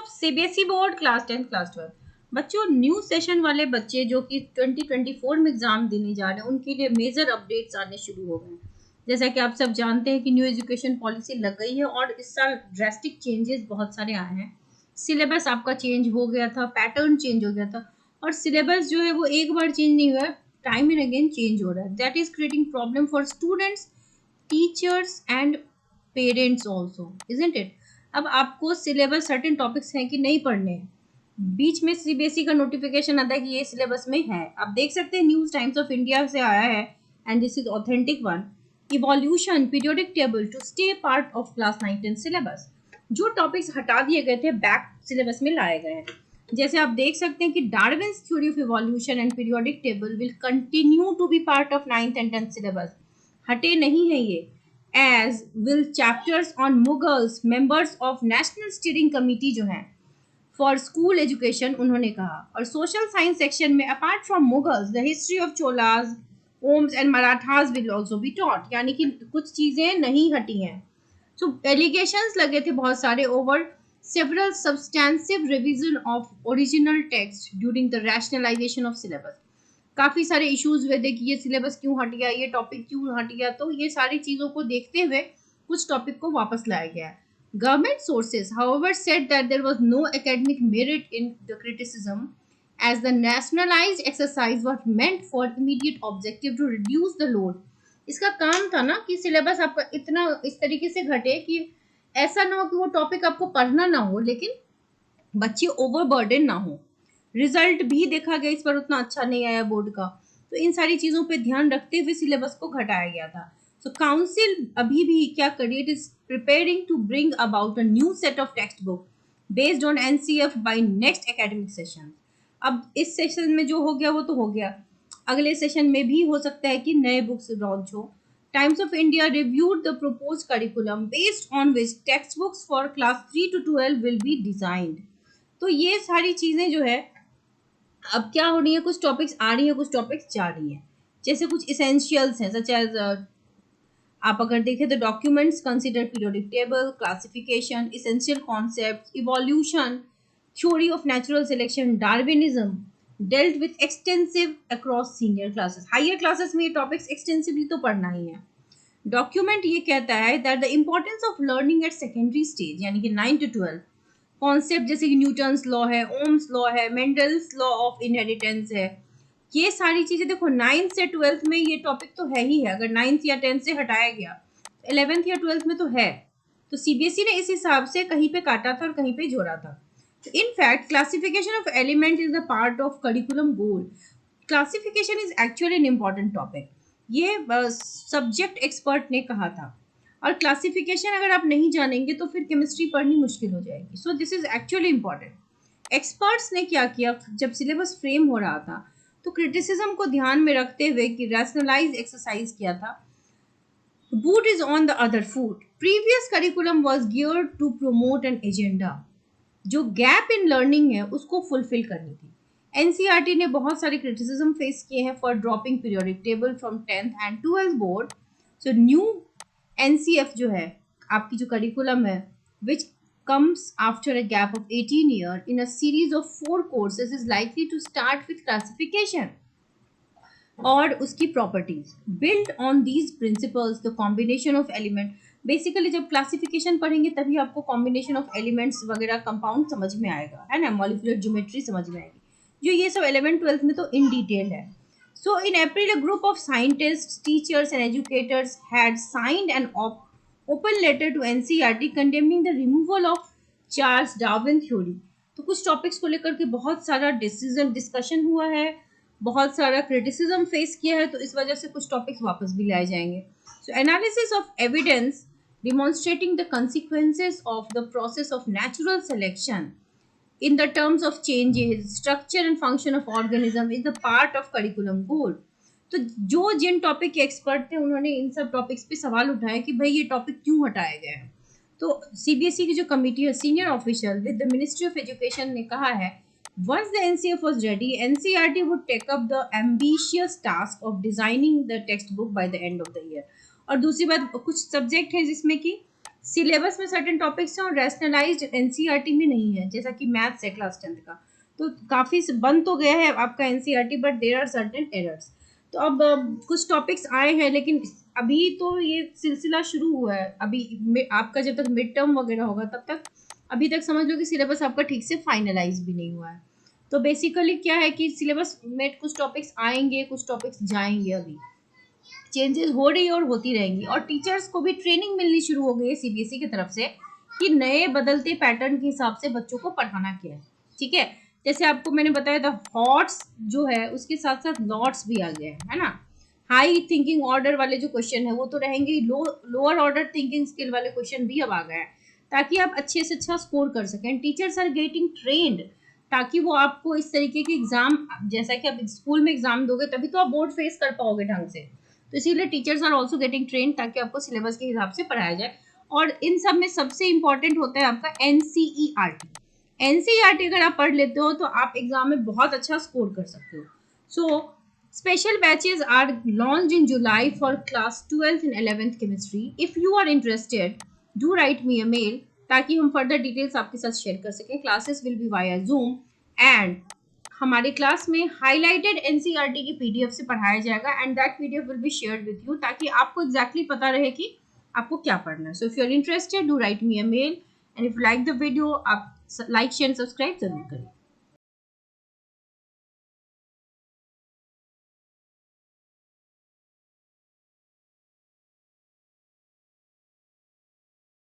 Of CBSE board class 10 class 12। बच्चों, new session वाले बच्चे जो कि 2024 में एग्जाम देने जा रहे हैं उनके लिए मेजर अपडेट्स आने शुरू हो गए हैं। जैसा कि आप सब जानते हैं कि न्यू एजुकेशन पॉलिसी लग गई है और इस साल ड्रेस्टिक चेंजेस बहुत सारे आए हैं। सिलेबस आपका चेंज हो गया था, पैटर्न चेंज हो गया था और सिलेबस जो है वो एक बार चेंज नहीं हुआ है, टाइम एंड अगेन चेंज हो रहा है। That is creating problem for students, teachers and parents also, isn't it. अब आपको सिलेबस सर्टेन टॉपिक्स हैं कि नहीं पढ़ने हैं, बीच में सीबीएसई का नोटिफिकेशन आता है कि ये सिलेबस में है। आप देख सकते हैं न्यूज टाइम्स ऑफ इंडिया से आया है and this is authentic one. Evolution periodic table to stay part of class 9 10 syllabus. जो टॉपिक्स हटा दिए गए थे बैक सिलेबस में लाए गए हैं। जैसे आप देख सकते हैं कि Darwin's theory of evolution and periodic table will continue to be part of 9th and 10th syllabus. हटे नहीं है ये, as will chapters on Mughals, members of National Steering Committee जो हैं for school education, उन्होंने कहा। और social science section में apart from Mughals, the history of Cholas, Oms and Marathas will also be taught। यानी कि कुछ चीजें नहीं हटी हैं। So allegations लगे थे बहुत सारे over several substantive revision of original text during the rationalization of syllabus। काफी सारे इश्यूज हुए थे कि ये सिलेबस क्यों हट गया, ये टॉपिक क्यों हट गया, तो ये सारी चीजों को देखते हुए कुछ टॉपिक को वापस लाया गया है। Government sources however said that there was no academic merit in the criticism as the nationalized exercise was meant for immediate objective to reduce the load। इसका काम था ना कि सिलेबस आपका इतना इस तरीके से घटे कि ऐसा ना हो कि वो टॉपिक आपको पढ़ना ना हो लेकिन बच्चे ओवरबर्डन ना हो। रिजल्ट भी देखा गया इस पर उतना अच्छा नहीं आया बोर्ड का, तो इन सारी चीजों पे ध्यान रखते हुए सिलेबस को घटाया गया था। सो काउंसिल अभी भी क्या करिए, it is preparing to bring about a new set of text book based on NCF by next academic session. अब इस सेशन में जो हो गया वो तो हो गया, अगले सेशन में भी हो सकता है कि नए बुक्स लॉन्च हो। Times of India reviewed the propose curriculum based on which text books for class 3 to 12 will be designed. तो ये सारी चीजें जो है अब क्या हो रही है, कुछ टॉपिक्स आ रही है, कुछ टॉपिक्स जा रही हैं। जैसे कुछ इसेंशियल्स हैं सच एज आप अगर देखें तो documents consider periodic table, classification, essential concept, evolution, theory of natural selection, Darwinism dealt with extensive across senior classes. Higher classes में ये टॉपिक्स एक्सटेंसिवली तो पढ़ना ही है। डॉक्यूमेंट ये कहता है that the importance of learning at secondary stage यानी कि 9 to 12 कॉन्सेप्ट जैसे कि न्यूटन्स लॉ है, ओम्स लॉ है, मेंडल्स लॉ ऑफ इनहेरिटेंस है, ये सारी चीजें देखो 9th से 12th में ये टॉपिक तो है ही है। अगर 9th या 10th से हटाया गया तो 11th या 12th में तो है। तो सीबीएसई ने इस हिसाब से कहीं पे काटा था और कहीं पे जोड़ा था। तो in fact classification of element is the part of curriculum goal. Classification is actually an important topic, ये सब्जेक्ट एक्सपर्ट ने कहा था। और क्लासिफिकेशन अगर आप नहीं जानेंगे तो फिर केमिस्ट्री पढ़नी मुश्किल हो जाएगी। So this is actually important. Experts ने क्या किया, जब सिलेबस फ्रेम हो रहा था तो क्रिटिसिज्म को ध्यान में रखते हुए कि रैशनलाइज एक्सरसाइज किया था। boot is on the other foot। previous curriculum was geared to promote an agenda। जो गैप इन लर्निंग है उसको फुलफिल करनी थी। एनसीईआरटी ने बहुत सारे क्रिटिसिज्म फेस किए हैं for dropping periodic table from 10th and 12th board. So new NCF जो है आपकी जो करिकुलम है विच comes after a gap of 18 years in a series of 4 courses is likely to start with classification और उसकी properties. Build on these principles the combination of element. Basically जब classification पढ़ेंगे तभी आपको कॉम्बिनेशन ऑफ एलिमेंट्स वगैरह compound समझ में आएगा, है ना, मॉलिक्यूलर ज्योमेट्री समझ में आएगी, जो ये सब 11th 12th में तो इन डिटेल है। So in April a group of scientists, teachers and educators had signed an open letter to NCERT condemning the removal of Charles Darwin theory. तो कुछ टॉपिक्स को लेकर के बहुत सारा डिस्कशन हुआ है, बहुत सारा क्रिटिसिज्म फेस किया है, तो इस वजह से कुछ टॉपिक्स वापस भी लाए जाएंगे। So analysis of evidence demonstrating the consequences of the process of natural selection in the terms of changes, structure and function of organism is the part of curriculum goal। तो जो जिन टॉपिक के expert थे उन्होंने इन सब topics पे सवाल उठाए कि भाई ये टॉपिक क्यों हटाए गए हैं। तो सीबीएसई की जो कमिटी है, senior official with the ministry of education ने कहा है once the NCF was ready, NCERT would take up the ambitious task of designing the textbook by the end of the year। और दूसरी बात, कुछ सब्जेक्ट है जिसमें कि सिलेबस में सर्टेन टॉपिक्स हैं और रैशनलाइज्ड एनसीईआरटी में नहीं है, जैसा कि मैथ्स है क्लास 10th का, तो काफी बंद तो गया है आपका NCERT, but there are certain errors. तो अब कुछ टॉपिक्स आए हैं, लेकिन अभी तो ये सिलसिला शुरू हुआ है, अभी आपका जब तक मिड टर्म वगैरह होगा तब तक अभी तक समझ लो कि सिलेबस आपका ठीक से फाइनलाइज भी नहीं हुआ है। तो बेसिकली क्या है कि सिलेबस में कुछ टॉपिक्स आएंगे, कुछ टॉपिक्स जाएंगे, अभी चेंजेस हो रही है और होती रहेंगी, और टीचर्स को भी ट्रेनिंग मिलनी शुरू हो गई है सीबीएसई की तरफ से कि नए बदलते पैटर्न के हिसाब से बच्चों को पढ़ाना क्या है। ठीक है, जैसे आपको मैंने बताया था हॉट्स जो है उसके साथ साथ लॉट्स भी आ गया है ना। हाई थिंकिंग ऑर्डर वाले जो क्वेश्चन है वो तो रहेंगे, लोअर ऑर्डर थिंकिंग स्किल वाले क्वेश्चन भी अब आ गए हैं, ताकि आप अच्छे से अच्छा स्कोर कर सकें। टीचर्स आर गेटिंग ट्रेंड ताकि वो आपको इस तरीके के एग्जाम, जैसा कि आप स्कूल में एग्जाम दोगे तभी तो आप बोर्ड फेस कर पाओगे ढंग से, तो इसीलिए teachers are also getting train ताकि आपको सिलेबस के हिसाब से पढ़ाया जाए। और इन सब में सबसे इंपॉर्टेंट होता है आपका एनसीईआरटी। एनसीईआरटी अगर आप पढ़ लेते हो तो आप एग्जाम में बहुत अच्छा स्कोर कर सकते हो। So special batches are launched in July for class 12th and 11th chemistry. If you are interested do write me a mail ताकि हम फर्दर डिटेल्स आपके साथ शेयर कर सकें। Classes will be via Zoom and हमारे class में highlighted NCERT की PDF से पढ़ाया जाएगा and that PDF will be shared with you ताकि आपको एग्जैक्टली पता रहे कि आपको क्या पढ़ना है। So if you are interested do write me a mail and if you like the video आप लाइक शेयर सब्सक्राइब जरूर करें।